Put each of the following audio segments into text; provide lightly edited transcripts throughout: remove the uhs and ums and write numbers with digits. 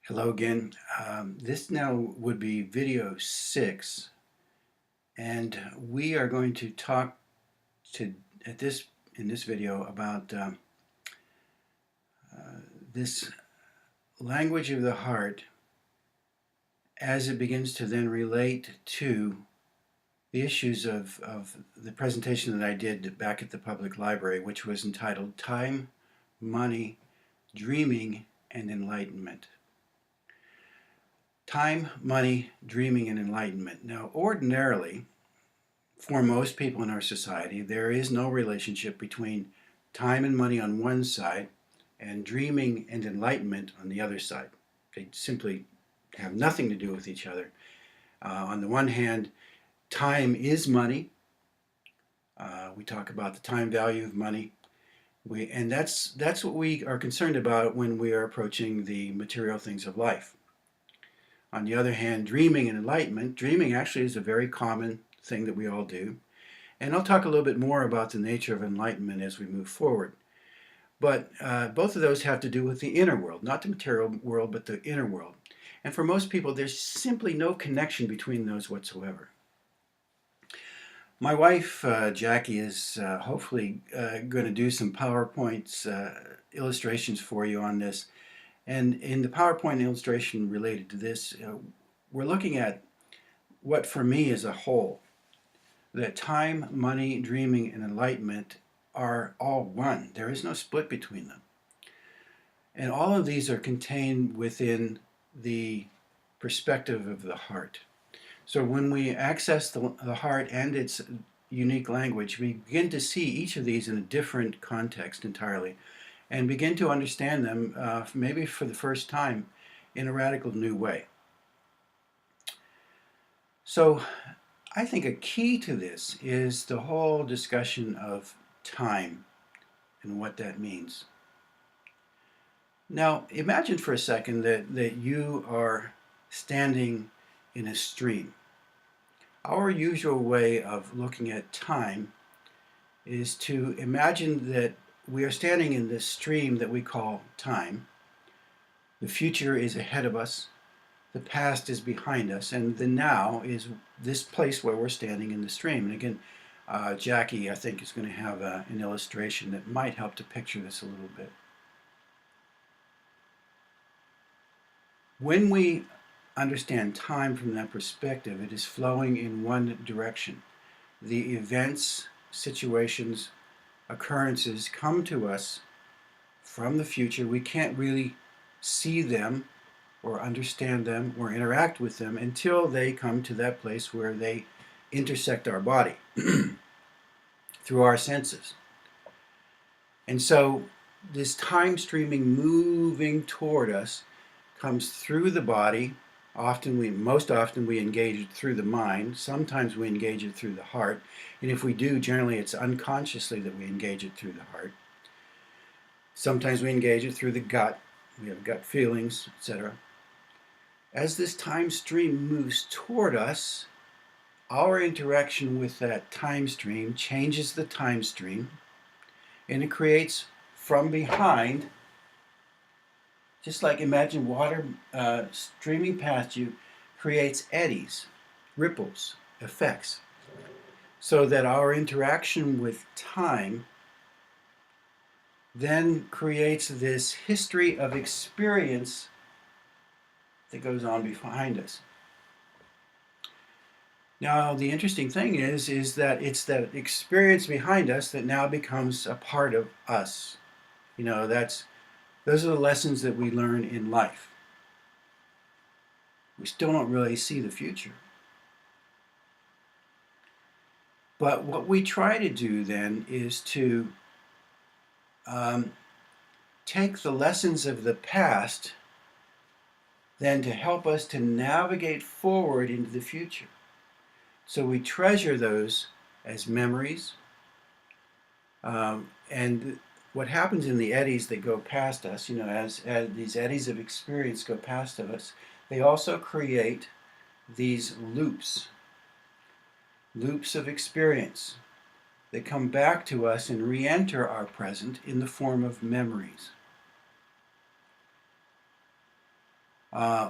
Hello again. This now would be video 6, and we are going to talk to at this in this video about this language of the heart as it begins to then relate to the issues of the presentation that I did back at the public library, which was entitled Time, Money, Dreaming, and Enlightenment. Time, money, dreaming, and enlightenment. Now, ordinarily, for most people in our society, there is no relationship between time and money on one side and dreaming and enlightenment on the other side. They simply have nothing to do with each other. On the one hand, time is money. We talk about the time value of money. And that's what we are concerned about when we are approaching the material things of life. On the other hand, dreaming and enlightenment, dreaming actually is a very common thing that we all do. And I'll talk a little bit more about the nature of enlightenment as we move forward. But both of those have to do with the inner world, not the material world, but the inner world. And for most people, there's simply no connection between those whatsoever. My wife, Jackie, is hopefully going to do some PowerPoint illustrations for you on this. And in the PowerPoint illustration related to this, we're looking at what for me is a whole. That time, money, dreaming, and enlightenment are all one. There is no split between them. And all of these are contained within the perspective of the heart. So when we access the heart and its unique language, we begin to see each of these in a different context entirely and begin to understand them maybe for the first time in a radical new way. So I think a key to this is the whole discussion of time and what that means. Now, imagine for a second that you are standing in a stream. Our usual way of looking at time is to imagine that we are standing in this stream that we call time. The future is ahead of us. The past is behind us, and the now is this place where we're standing in the stream. And again, Jackie, I think, is going to have an illustration that might help to picture this a little bit. When we understand time from that perspective, it is flowing in one direction. The events, situations, occurrences come to us from the future. We can't really see them or understand them or interact with them until they come to that place where they intersect our body through our senses. And so this time streaming moving toward us comes through the body. Most often we engage it through the mind. Sometimes we engage it through the heart. And if we do, generally it's unconsciously that we engage it through the heart. Sometimes we engage it through the gut. We have gut feelings, etc. As this time stream moves toward us, our interaction with that time stream changes the time stream, and it creates from behind, just like imagine water streaming past you, creates eddies, ripples, effects, so that our interaction with time then creates this history of experience that goes on behind us. Now, the interesting thing is that it's that experience behind us that now becomes a part of us. You know, those are the lessons that we learn in life. We still don't really see the future. But what we try to do then is to take the lessons of the past then to help us to navigate forward into the future. So we treasure those as memories. And what happens in the eddies that go past us, you know, as these eddies of experience go past of us, they also create these loops of experience that come back to us and re-enter our present in the form of memories.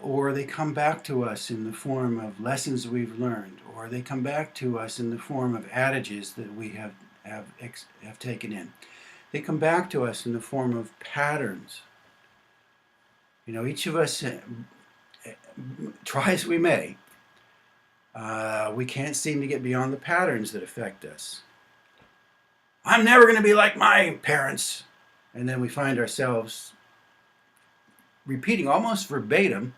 or they come back to us in the form of lessons we've learned, or they come back to us in the form of adages that we have taken in. They come back to us in the form of patterns. You know, each of us, try as we may, we can't seem to get beyond the patterns that affect us. I'm never going to be like my parents. And then we find ourselves repeating almost verbatim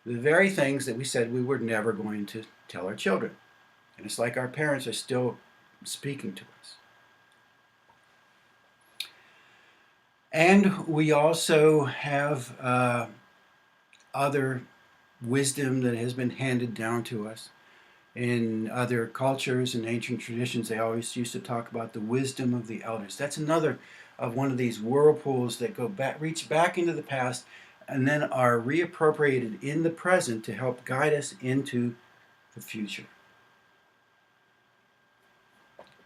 the very things that we said we were never going to tell our children. And it's like our parents are still speaking to us. And we also have other wisdom that has been handed down to us. In other cultures and ancient traditions, they always used to talk about the wisdom of the elders. That's another of one of these whirlpools that go back, reach back into the past, and then are reappropriated in the present to help guide us into the future.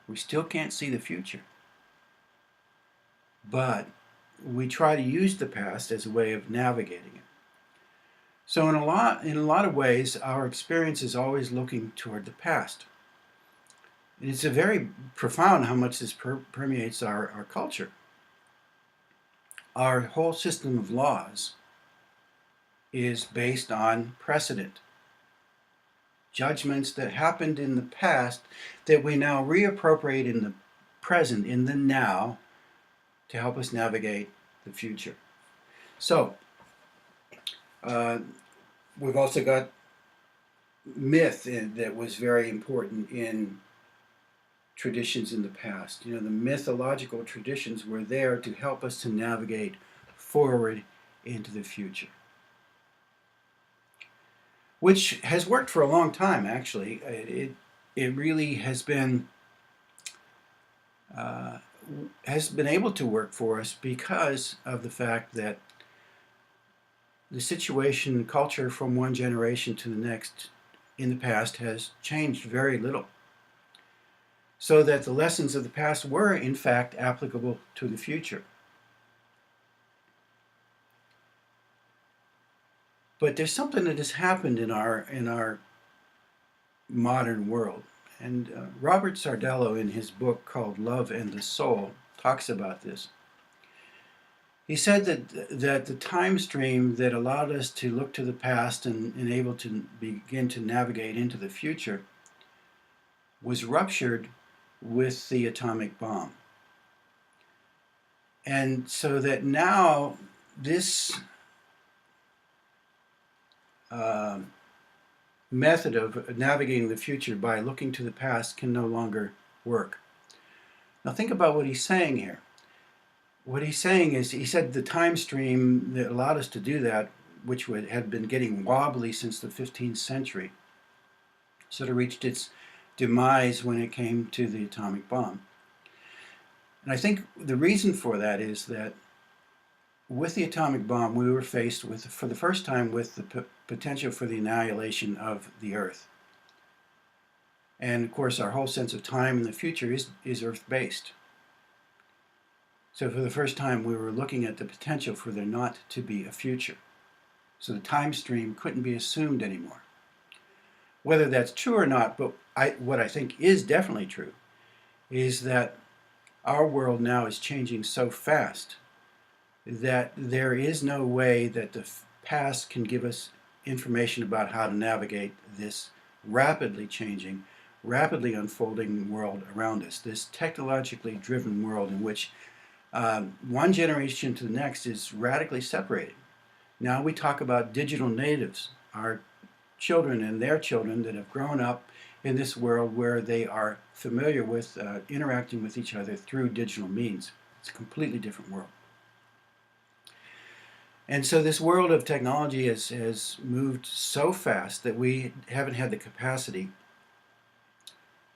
We still can't see the future, but we try to use the past as a way of navigating it. So in a lot of ways, our experience is always looking toward the past. And it's a very profound how much this permeates our culture. Our whole system of laws is based on precedent. Judgments that happened in the past that we now reappropriate in the present, in the now, to help us navigate the future. So, we've also got myth that was very important in traditions in the past. You know, the mythological traditions were there to help us to navigate forward into the future, which has worked for a long time, actually. It really has been able to work for us because of the fact that the situation and culture from one generation to the next in the past has changed very little. So that the lessons of the past were, in fact, applicable to the future. But there's something that has happened in our modern world. And Robert Sardello, in his book called Love and the Soul, talks about this. He said that the time stream that allowed us to look to the past and able to begin to navigate into the future was ruptured with the atomic bomb. And so that now this method of navigating the future by looking to the past can no longer work. Now think about what he's saying here. What he's saying is, he said the time stream that allowed us to do that, which had been getting wobbly since the 15th century, sort of reached its demise when it came to the atomic bomb. And I think the reason for that is that with the atomic bomb, we were faced with, for the first time, with the potential for the annihilation of the Earth. And of course, our whole sense of time in the future is Earth-based. So for the first time, we were looking at the potential for there not to be a future. So the time stream couldn't be assumed anymore. Whether that's true or not, but what I think is definitely true, is that our world now is changing so fast that there is no way that the past can give us information about how to navigate this rapidly changing, rapidly unfolding world around us, this technologically driven world in which one generation to the next is radically separated. Now we talk about digital natives, our children and their children that have grown up in this world where they are familiar with interacting with each other through digital means. It's a completely different world. And so this world of technology has moved so fast that we haven't had the capacity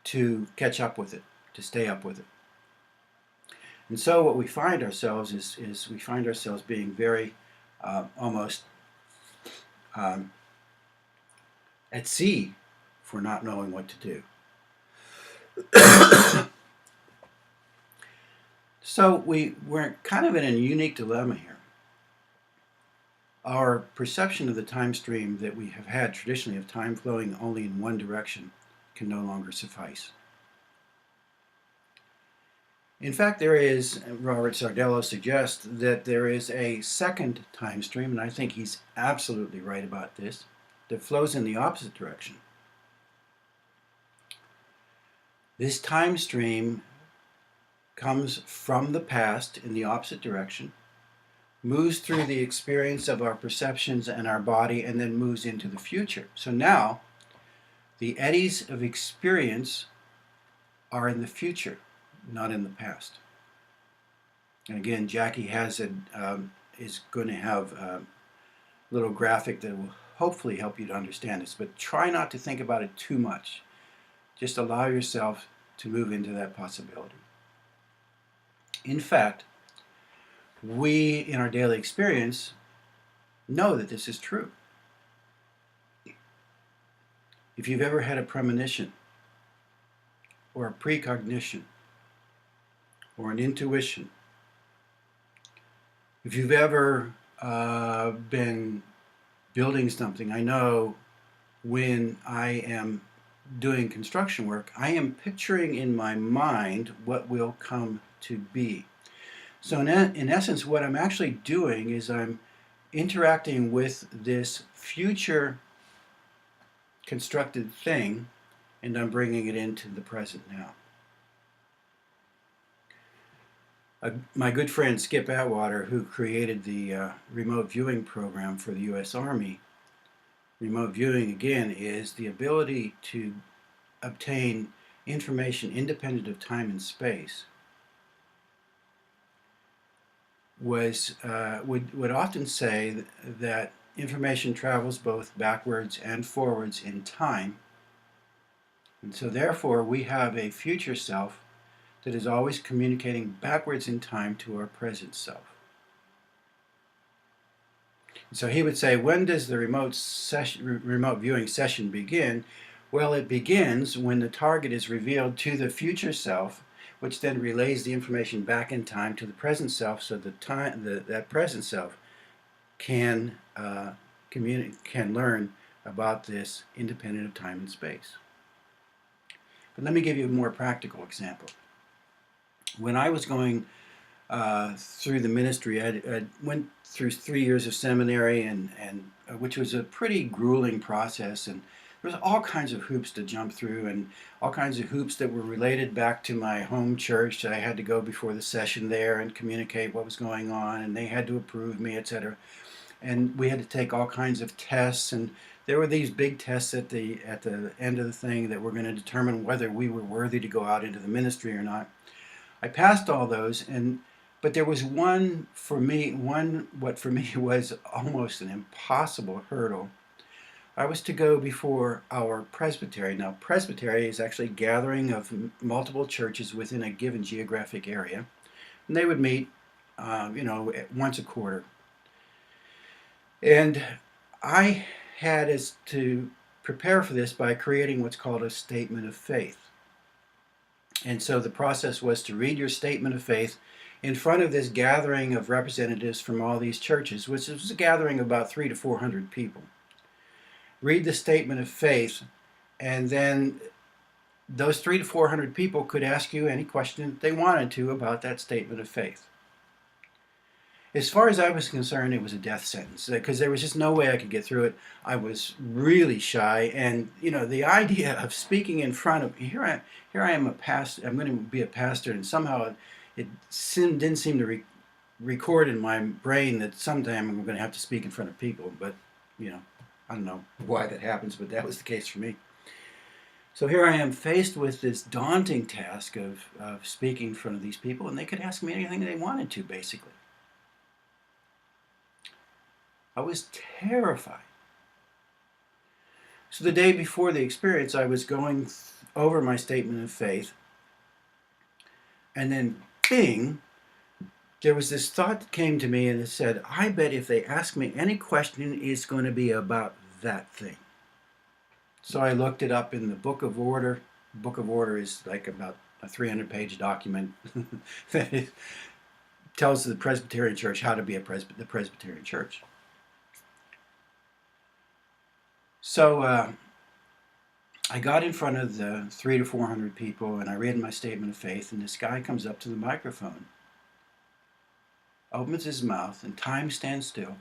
to catch up with it, to stay up with it. And so what we find ourselves is we find ourselves being very almost at sea for not knowing what to do. So we're kind of in a unique dilemma here. our perception of the time stream that we have had traditionally of time flowing only in one direction can no longer suffice. In fact, there is, Robert Sardello suggests that there is a second time stream, and I think he's absolutely right about this, that flows in the opposite direction. This time stream comes from the past in the opposite direction, moves through the experience of our perceptions and our body, and then moves into the future. So now, the eddies of experience are in the future, not in the past. And again, Jackie is going to have a little graphic that will hopefully help you to understand this, but try not to think about it too much. Just allow yourself to move into that possibility. In fact, we, in our daily experience, know that this is true. If you've ever had a premonition, or a precognition, or an intuition, if you've ever been building something, I know when I am doing construction work, I am picturing in my mind what will come to be. So in essence, what I'm actually doing is I'm interacting with this future constructed thing, and I'm bringing it into the present now. My good friend Skip Atwater, who created the remote viewing program for the U.S. Army, remote viewing, again, is the ability to obtain information independent of time and space, would often say that information travels both backwards and forwards in time. And so therefore we have a future self that is always communicating backwards in time to our present self. And so he would say, when does the remote viewing session begin? Well, it begins when the target is revealed to the future self, which then relays the information back in time to the present self, so that present self can learn about this independent of time and space. But let me give you a more practical example. When I was going through the ministry, I went through 3 years of seminary, and which was a pretty grueling process, and there was all kinds of hoops to jump through, and all kinds of hoops that were related back to my home church. I had to go before the session there and communicate what was going on, and they had to approve me, etc. And we had to take all kinds of tests, and there were these big tests at the end of the thing that were going to determine whether we were worthy to go out into the ministry or not. I passed all those, but there was what for me was almost an impossible hurdle. I was to go before our presbytery. Now, presbytery is actually a gathering of multiple churches within a given geographic area, and they would meet, once a quarter. And I had to prepare for this by creating what's called a statement of faith. And so the process was to read your statement of faith in front of this gathering of representatives from all these churches, which was a gathering of about 300 to 400 people. Read the statement of faith, and then those 300 to 400 people could ask you any question they wanted to about that statement of faith. As far as I was concerned, it was a death sentence, because there was just no way I could get through it. I was really shy, and the idea of speaking in front of here I am a pastor. I'm going to be a pastor, and somehow it didn't seem to record in my brain that sometime I'm going to have to speak in front of people. But I don't know why that happens, but that was the case for me. So here I am faced with this daunting task of speaking in front of these people, and they could ask me anything they wanted to, basically. I was terrified. So the day before the experience, I was going over my statement of faith, and then, bing, there was this thought that came to me, and it said, I bet if they ask me any question, it's going to be about that thing. So I looked it up in the Book of Order. Book of Order is like about a 300-page document that tells the Presbyterian Church how to be the Presbyterian Church. So I got in front of the 300 to 400 people and I read my statement of faith, and this guy comes up to the microphone, opens his mouth, and time stands still,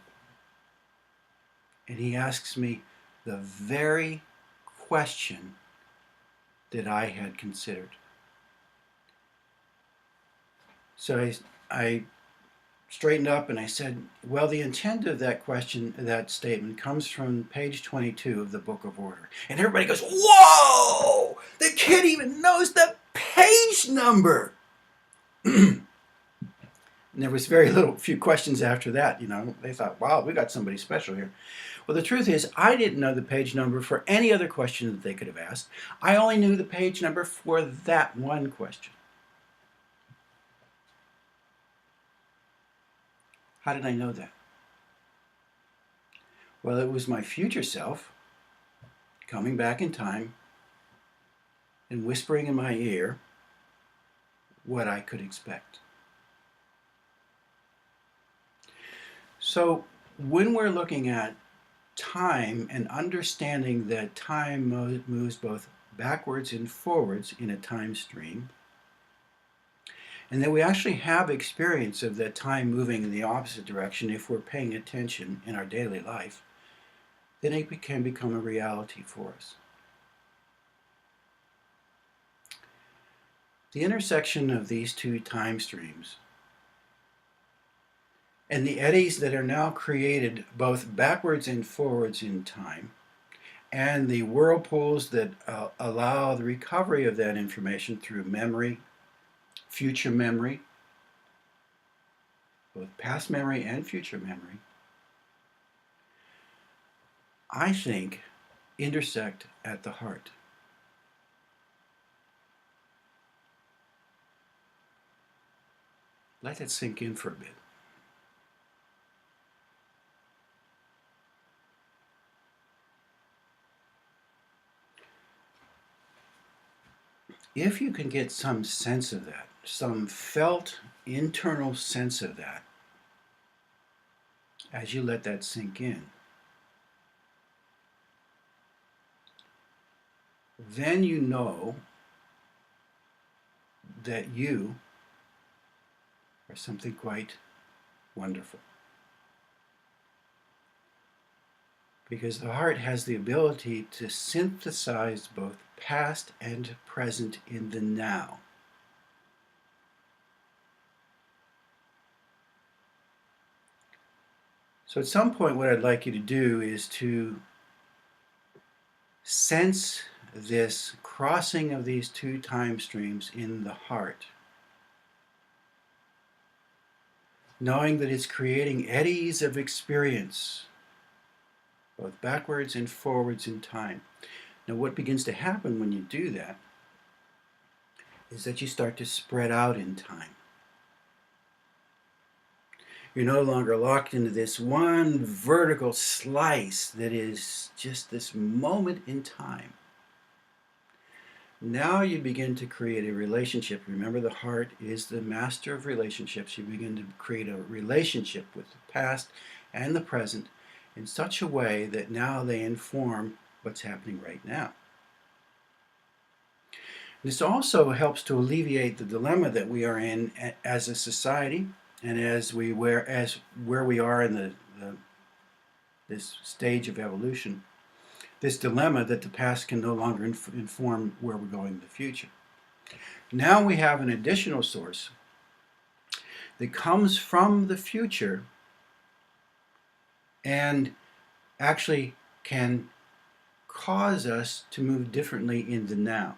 and he asks me the very question that I had considered. So I straightened up and I said, well, the intent of that question, that statement, comes from page 22 of the Book of Order. And everybody goes, whoa! The kid even knows the page number! And there was few questions after that. They thought, wow, we got somebody special here. Well, the truth is, I didn't know the page number for any other question that they could have asked. I only knew the page number for that one question. How did I know that? Well, it was my future self coming back in time and whispering in my ear what I could expect. So when we're looking at time and understanding that time moves both backwards and forwards in a time stream, and that we actually have experience of that time moving in the opposite direction if we're paying attention in our daily life, then it can become a reality for us. The intersection of these two time streams and the eddies that are now created both backwards and forwards in time, and the whirlpools that allow the recovery of that information through memory, future memory, both past memory and future memory, I think intersect at the heart. Let that sink in for a bit. If you can get some sense of that, some felt internal sense of that, as you let that sink in, then you know that you are something quite wonderful. Because the heart has the ability to synthesize both past and present in the now. So at some point, what I'd like you to do is to sense this crossing of these two time streams in the heart, knowing that it's creating eddies of experience, both backwards and forwards in time. Now, what begins to happen when you do that is that you start to spread out in time. You're no longer locked into this one vertical slice that is just this moment in time. Now you begin to create a relationship. Remember, the heart is the master of relationships. You begin to create a relationship with the past and the present in such a way that now they inform what's happening right now. This also helps to alleviate the dilemma that we are in as a society, and where we are in this stage of evolution, this dilemma that the past can no longer inform where we're going in the future. Now we have an additional source that comes from the future and actually can cause us to move differently in the now.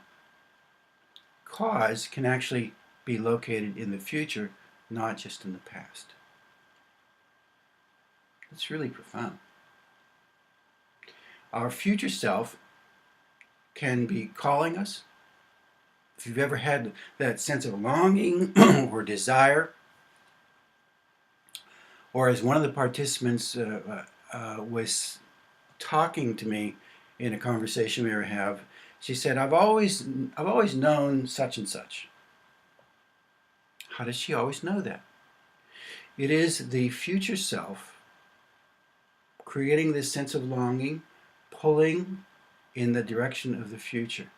Cause can actually be located in the future, not just in the past. It's really profound. Our future self can be calling us. If you've ever had that sense of longing or desire, or as one of the participants was talking to me in a conversation we were having, she said, I've always known such and such. How does she always know that? It is the future self creating this sense of longing, pulling in the direction of the future.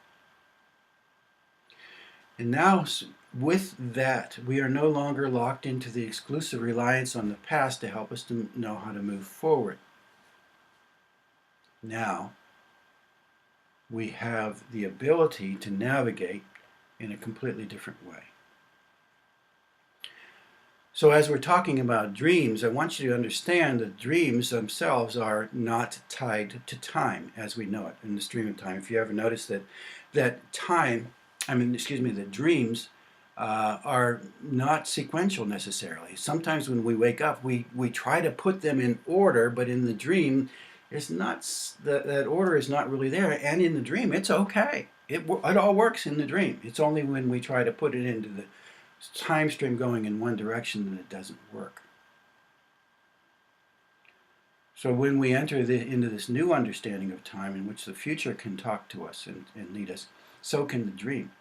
And now, with that, we are no longer locked into the exclusive reliance on the past to help us to know how to move forward. Now, we have the ability to navigate in a completely different way. So as we're talking about dreams, I want you to understand that dreams themselves are not tied to time as we know it in the stream of time. If you ever notice that that dreams are not sequential necessarily. Sometimes when we wake up, we try to put them in order, but in the dream, it's not that order is not really there. And in the dream, it's okay. It all works in the dream. It's only when we try to put it into the time stream going in one direction that it doesn't work. So when we enter into this new understanding of time in which the future can talk to us and lead us, so can the dream.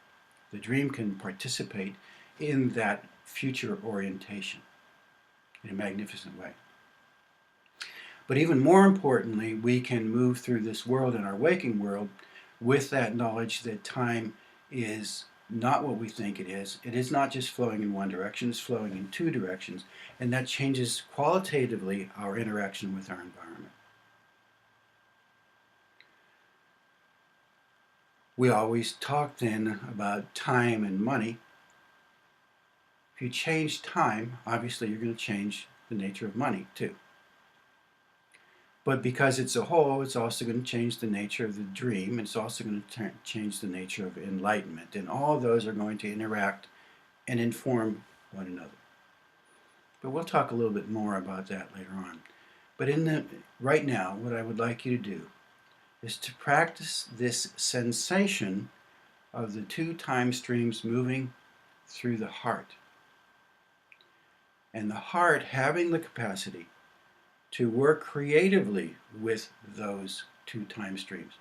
The dream can participate in that future orientation in a magnificent way. But even more importantly, we can move through this world in our waking world with that knowledge that time is not what we think it is. It is not just flowing in one direction, it's flowing in two directions, and that changes qualitatively our interaction with our environment. We always talk then about time and money. If you change time, obviously you're going to change the nature of money too. But because it's a whole, it's also going to change the nature of the dream. It's also going to change the nature of enlightenment. And all of those are going to interact and inform one another. But we'll talk a little bit more about that later on. But right now, what I would like you to do is to practice this sensation of the two time streams moving through the heart. And the heart having the capacity to work creatively with those two time streams.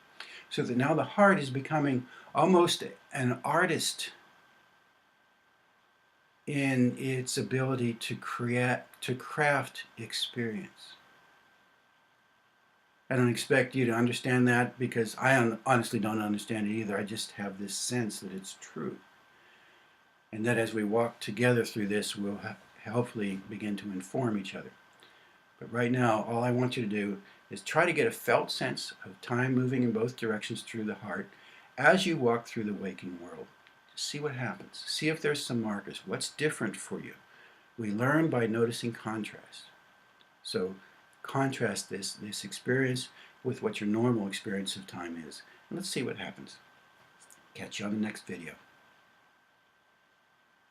So that now the heart is becoming almost an artist in its ability to craft experience. I don't expect you to understand that because I honestly don't understand it either. I just have this sense that it's true. And that as we walk together through this, we'll hopefully begin to inform each other. But right now, all I want you to do is try to get a felt sense of time moving in both directions through the heart as you walk through the waking world. Just see what happens. See if there's some markers. What's different for you? We learn by noticing contrast. So contrast this experience with what your normal experience of time is. And let's see what happens. Catch you on the next video.